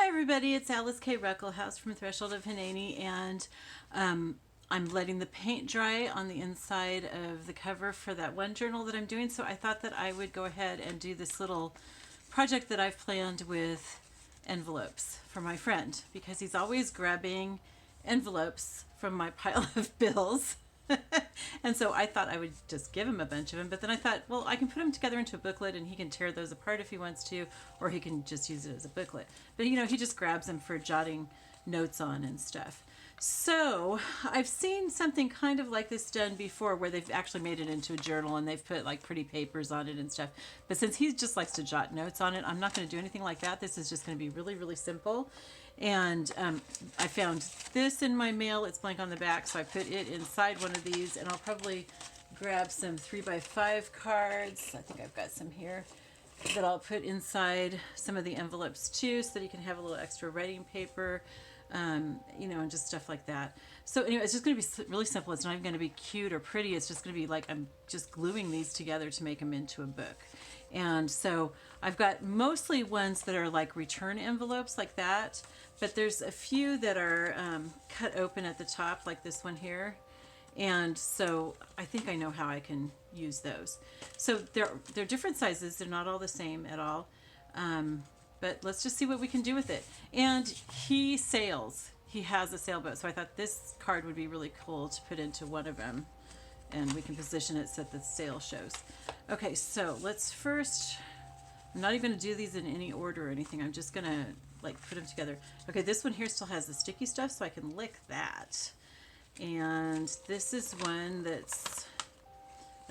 everybody, it's Alyce-Kay Ruckelshaus from Threshold of Hineni, and I'm letting the paint dry on the inside of the cover for that one journal that I'm doing, so I thought that I would go ahead and do this little project that I've planned with envelopes for my friend, because he's always grabbing envelopes from my pile of bills. And so I thought I would just give him a bunch of them, but then I thought, well, I can put them together into a booklet and he can tear those apart if he wants to, or he can just use it as a booklet. But he just grabs them for jotting notes on and stuff. So I've seen something kind of like this done before, where they've actually made it into a journal and they've put like pretty papers on it and stuff. But since he just likes to jot notes on it, I'm not going to do anything like that. This is just going to be really, really simple. And I found this in my mail. It's blank on the back, so I put it inside one of these, and I'll probably grab some 3x5 cards. I think I've got some here that I'll put inside some of the envelopes too, so that you can have a little extra writing paper, and just stuff like that. So anyway, it's just going to be really simple. It's not even going to be cute or pretty. It's just going to be like I'm just gluing these together to make them into a book. And so I've got mostly ones that are like return envelopes like that, but there's a few that are cut open at the top, like this one here. And so I think I know how I can use those. So they're different sizes. They're not all the same at all. But let's just see what we can do with it. And he sails. He has a sailboat. So I thought this card would be really cool to put into one of them. And we can position it so that the sail shows. Okay, so let's first, I'm not even going to do these in any order or anything. I'm just going to like put them together. Okay, this one here still has the sticky stuff, so I can lick that. And this is one that's,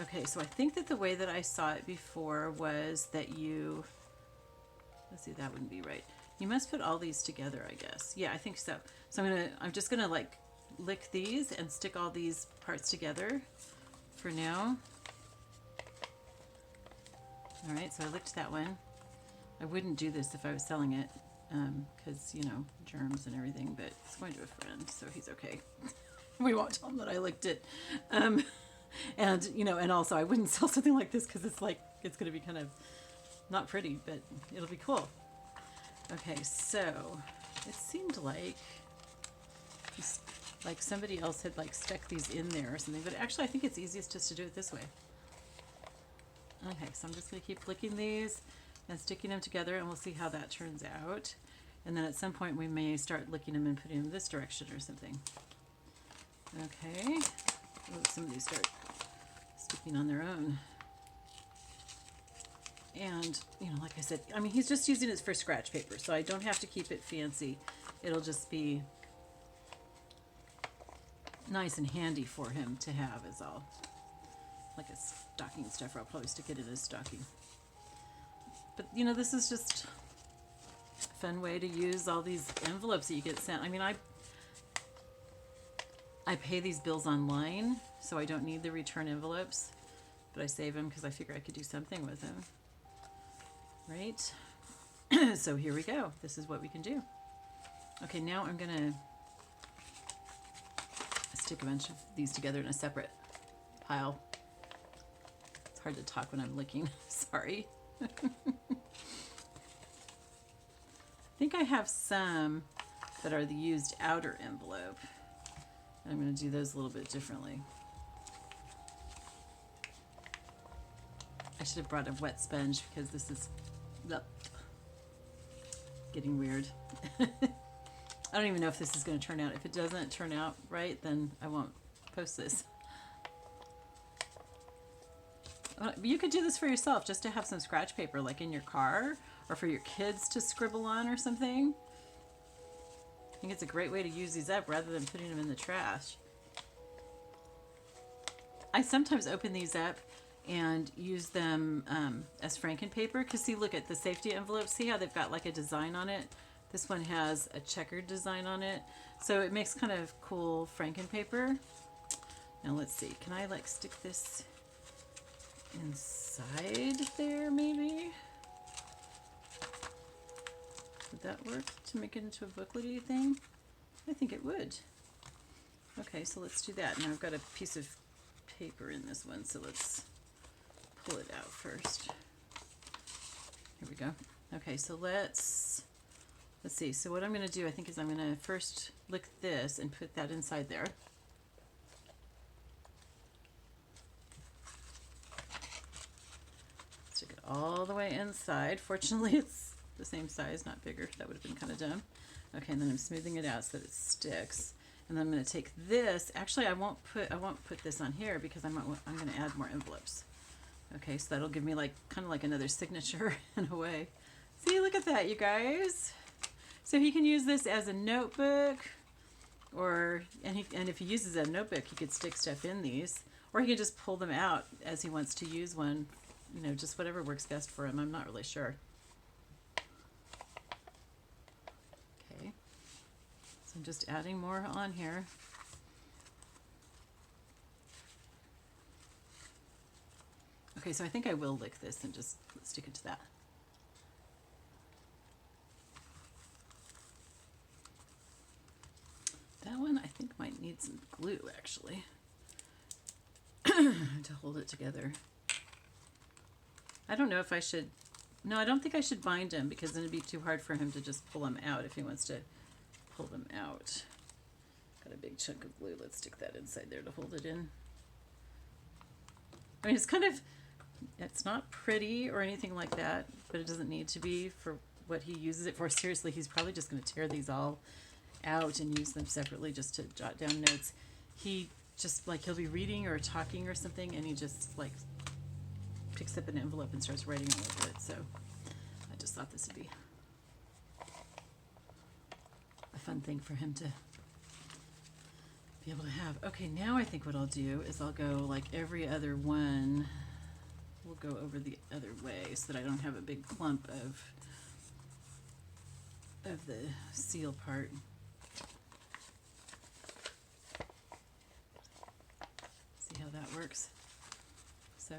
okay, so I think that the way that I saw it before was that let's see, that wouldn't be right. You must put all these together, I guess. Yeah, I think so. So I'm just going to like lick these and stick all these parts together for now. All right, so I licked that one. I wouldn't do this if I was selling it, because germs and everything, but it's going to a friend, so he's okay. We won't tell him that I licked it. And also I wouldn't sell something like this because it's going to be kind of not pretty, but it'll be cool. Okay, so it seemed like somebody else had like stuck these in there or something, but actually I think it's easiest just to do it this way. Okay, so I'm just going to keep licking these and sticking them together, and we'll see how that turns out. And then at some point we may start licking them and putting them this direction or something. Okay. Oh, some of these start sticking on their own. And, like I said, I mean, he's just using it for scratch paper, so I don't have to keep it fancy. It'll just be nice and handy for him to have is all. Like a stocking stuffer. I'll probably stick it in his stocking. But, this is just a fun way to use all these envelopes that you get sent. I mean, I pay these bills online, so I don't need the return envelopes, but I save them because I figure I could do something with them. Right? So here we go. This is what we can do. Okay, now I'm going to stick a bunch of these together in a separate pile. It's hard to talk when I'm licking. Sorry. I think I have some that are the used outer envelope. I'm going to do those a little bit differently. I should have brought a wet sponge because this is getting weird. I don't even know if this is going to turn out. If it doesn't turn out right, then I won't post this. You could do this for yourself, just to have some scratch paper like in your car, or for your kids to scribble on or something. I think it's a great way to use these up rather than putting them in the trash. I sometimes open these up and use them as Franken-paper, because see, look at the safety envelope. See how they've got like a design on it? This one has a checkered design on it. So it makes kind of cool Franken-paper. Now let's see, can I like stick this inside there maybe? Would that work to make it into a booklety thing? I think it would. Okay, so let's do that. Now I've got a piece of paper in this one, so let's pull it out first. Here we go. Okay, so let's let's see. So what I'm going to do, I think, is I'm going to first lick this and put that inside there. Stick it all the way inside. Fortunately, it's the same size, not bigger. That would have been kind of dumb. Okay, and then I'm smoothing it out so that it sticks. And then I'm going to take this. Actually, I won't put this on here because I'm going to add more envelopes. Okay, so that'll give me like kind of like another signature in a way. See, look at that, you guys. So he can use this as a notebook, and if he uses a notebook, he could stick stuff in these, or he can just pull them out as he wants to use one. You know, just whatever works best for him. I'm not really sure. Okay, so I'm just adding more on here. Okay, so I think I will lick this and just stick it to that. That one I think might need some glue actually to hold it together. I don't know if I should, no, I don't think I should bind him because then it'd be too hard for him to just pull them out if he wants to pull them out. Got a big chunk of glue, let's stick that inside there to hold it in. I mean, it's kind of, it's not pretty or anything like that, but it doesn't need to be for what he uses it for. Seriously, he's probably just going to tear these all out and use them separately just to jot down notes. He just, like, he'll be reading or talking or something, and he just, like, picks up an envelope and starts writing all over it. So I just thought this would be a fun thing for him to be able to have. Okay, now I think what I'll do is I'll go, like, every other one. We'll go over the other way so that I don't have a big clump of the seal part. See how that works? So,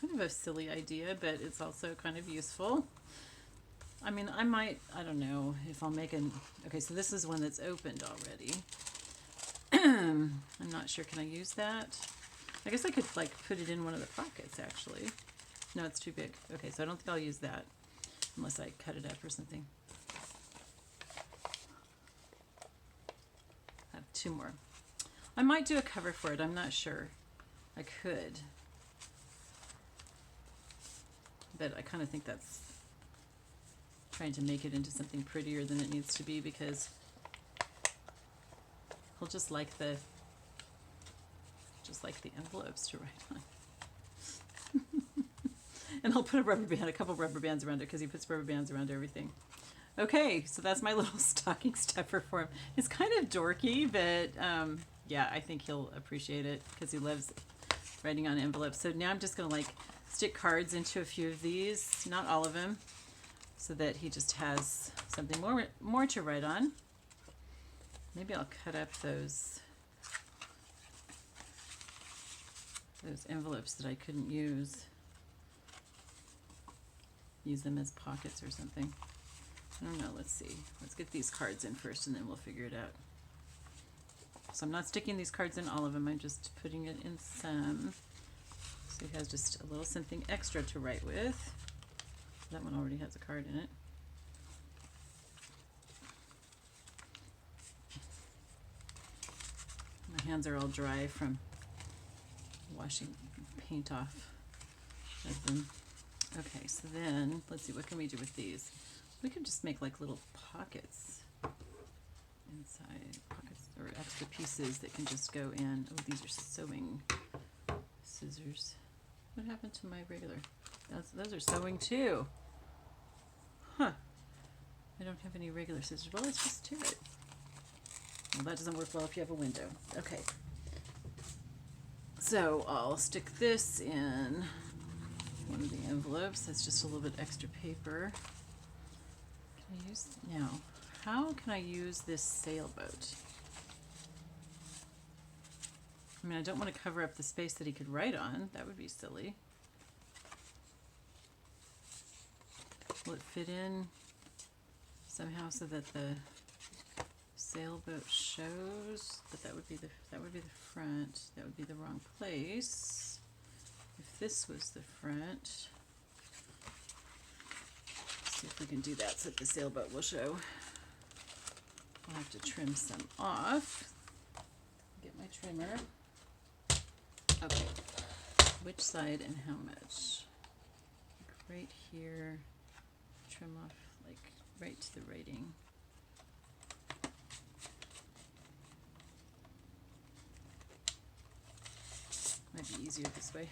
kind of a silly idea, but it's also kind of useful. I mean, I don't know if I'll make an, okay, so this is one that's opened already. I'm not sure, can I use that? I guess I could, like, put it in one of the pockets, actually. No, it's too big. Okay, so I don't think I'll use that unless I cut it up or something. I have two more. I might do a cover for it. I'm not sure. I could. But I kind of think that's trying to make it into something prettier than it needs to be because he'll just like the envelopes to write on. And I'll put a couple rubber bands around it because he puts rubber bands around everything. Okay, so that's my little stocking stuffer for him. It's kind of dorky, but yeah, I think he'll appreciate it because he loves writing on envelopes. So now I'm just going to, like, stick cards into a few of these, not all of them, so that he just has something more to write on. Maybe I'll cut up those envelopes that I couldn't use them as pockets or something. I don't know, let's see. Let's get these cards in first and then we'll figure it out. So I'm not sticking these cards in all of them, I'm just putting it in some. So he has just a little something extra to write with. That one already has a card in it. My hands are all dry from washing paint off of them. Okay, so then, let's see, what can we do with these? We could just make, like, little pockets inside, pockets or extra pieces that can just go in. Oh, these are sewing scissors. What happened to my regular? Those are sewing too. Huh. I don't have any regular scissors. Well, let's just tear it. Well, that doesn't work well if you have a window. Okay. So I'll stick this in one of the envelopes. That's just a little bit extra paper. Can I use, now, how can I use this sailboat? I mean, I don't want to cover up the space that he could write on. That would be silly. Will it fit in somehow so that the sailboat shows? But that would be the front. That would be the wrong place. If this was the front, let's see if we can do that so that the sailboat will show. I'll have to trim some off. Get my trimmer. Okay, which side and how much? Right here, trim off like right to the writing. Might be easier this way.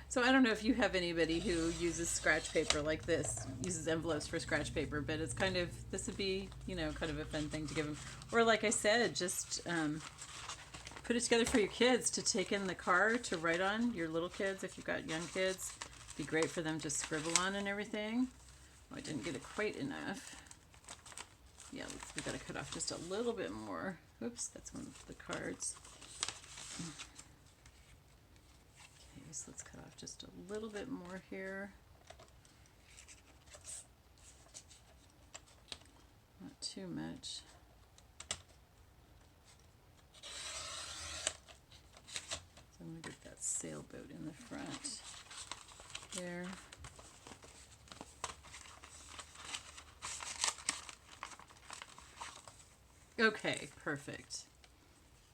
So I don't know if you have anybody who uses scratch paper like this, uses envelopes for scratch paper, but it's kind of, this would be, you know, kind of a fun thing to give them. Or like I said, just put it together for your kids to take in the car to write on, your little kids, if you've got young kids. It'd be great for them to scribble on and everything. Oh, I didn't get it quite enough. Yeah, we've got to cut off just a little bit more. Oops, that's one of the cards. So let's cut off just a little bit more here. Not too much. So I'm going to get that sailboat in the front there. Okay, perfect.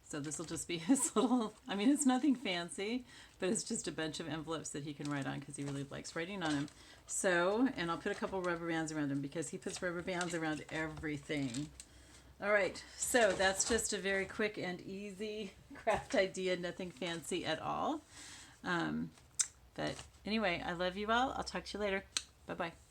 So this will just be his little, I mean, it's nothing fancy, but it's just a bunch of envelopes that he can write on because he really likes writing on them. So, and I'll put a couple rubber bands around him because he puts rubber bands around everything. All right, so that's just a very quick and easy craft idea, nothing fancy at all. But anyway, I love you all. I'll talk to you later. Bye-bye.